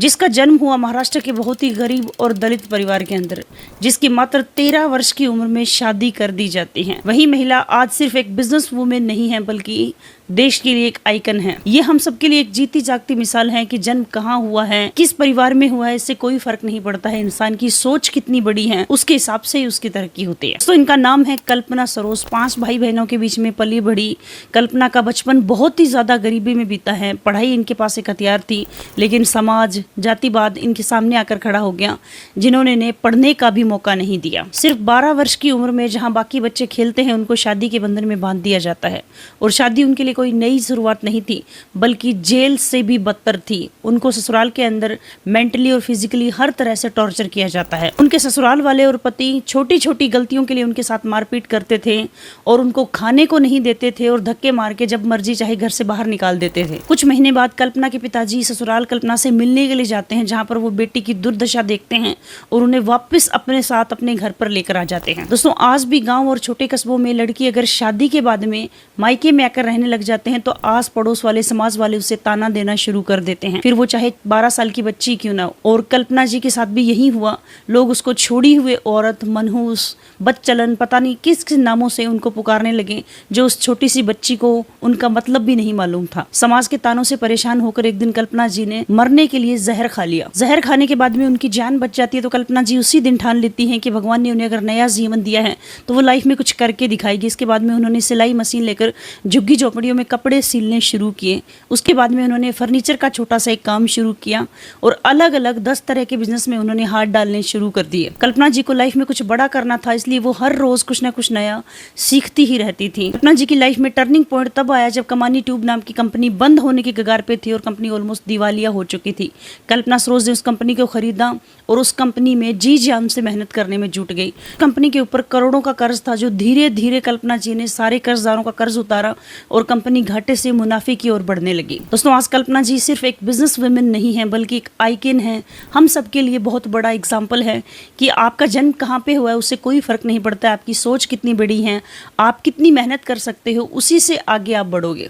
जिसका जन्म हुआ महाराष्ट्र के बहुत ही गरीब और दलित परिवार के अंदर, जिसकी मात्र 13 वर्ष की उम्र में शादी कर दी जाती है। वही महिला आज सिर्फ एक बिजनेस वूमेन नहीं है बल्कि देश के लिए एक आइकन है। ये हम सबके लिए एक जीती जागती मिसाल है कि जन्म कहाँ हुआ है, किस परिवार में हुआ है, इससे कोई फर्क नहीं पड़ता है। इंसान की सोच कितनी बड़ी है उसके हिसाब से ही उसकी तरक्की होती है। तो इनका नाम है कल्पना सरोज। 5 भाई बहनों के बीच में पली बढ़ी कल्पना का बचपन बहुत ही ज्यादा गरीबी में बीता है। पढ़ाई इनके पास एक हथियार थी, लेकिन समाज जातिवाद इनके सामने आकर खड़ा हो गया, जिन्होंने इन्हें पढ़ने का भी मौका नहीं दिया। सिर्फ 12 वर्ष की उम्र में जहाँ बाकी बच्चे खेलते हैं, उनको शादी के बंधन में बांध दिया जाता है। और शादी उनके लिए कोई नई शुरुआत नहीं थी, बल्कि जेल से भी बदतर थी। उनको ससुराल के अंदर मेंटली और फिजिकली हर तरह से टॉर्चर किया जाता है। उनके ससुराल वाले और पति छोटी छोटी गलतियों के लिए उनके साथ मारपीट करते थे और उनको खाने को नहीं देते थे और धक्के मार के जब मर्जी चाहे घर से बाहर निकाल देते थे। कुछ महीने बाद कल्पना के पिताजी ससुराल कल्पना से मिलने के लिए जाते हैं, जहाँ पर वो बेटी की दुर्दशा देखते हैं और उन्हें वापस अपने साथ अपने घर पर लेकर आ जाते हैं। दोस्तों, आज भी गाँव और छोटे कस्बों में लड़की अगर शादी के बाद में मायके में आकर रहने लग जाते हैं तो आस पड़ोस वाले समाज वाले उसे ताना देना शुरू कर देते हैं, फिर वो चाहे 12 साल की बच्ची क्यों ना हो। और कल्पना जी के साथ भी यही हुआ। लोग उसको छोड़ी हुए औरत, मनहूस, बदचलन, पता नहीं किस किस नामों से उनको पुकारने लगे, जो उस छोटी सी बच्ची को उनका मतलब भी नहीं मालूम था। समाज के तानों से परेशान होकर एक दिन कल्पना जी ने मरने के लिए जहर खा लिया। जहर खाने के बाद में उनकी जान बच जाती है। तो कल्पना जी उसी दिन ठान लेती हैं कि भगवान ने उन्हें अगर नया जीवन दिया है तो वो लाइफ में कुछ करके दिखाएगी। इसके बाद में उन्होंने सिलाई मशीन लेकर झुग्गी झोपड़ियों में कपड़े सिलने शुरू किए। उसके बाद में उन्होंने फर्नीचर का छोटा सा एक काम शुरू किया और अलग अलग 10 तरह के बिजनेस में उन्होंने हाथ डालने शुरू कर दिए। कल्पना जी को लाइफ में कुछ बड़ा करना था, इसलिए वो हर रोज कुछ ना कुछ नया सीखती ही रहती थी। कल्पना जी की लाइफ में टर्निंग पॉइंट तब आया जब कमानी ट्यूब नाम की कंपनी बंद होने के कगार पे थी और कंपनी ऑलमोस्ट दिवालिया हो चुकी थी। कल्पना सरोज ने उस कंपनी को खरीदा और उस कंपनी में जी जान से मेहनत करने में जुट गई। कंपनी के ऊपर करोड़ों का कर्ज था, जो धीरे धीरे कल्पना जी ने सारे कर्जदारों का कर्ज उतारा और कंपनी घाटे से मुनाफे की ओर बढ़ने लगी। दोस्तों, आज कल्पना जी सिर्फ एक बिजनेस वुमेन नहीं है बल्कि एक आइकन है। हम सबके लिए बहुत बड़ा एग्जाम्पल है कि आपका जन्म कहाँ पे हुआ है उससे कोई फर्क नहीं पड़ता है। आपकी सोच कितनी बड़ी है, आप कितनी मेहनत कर सकते हो, उसी से आगे आप बढ़ोगे।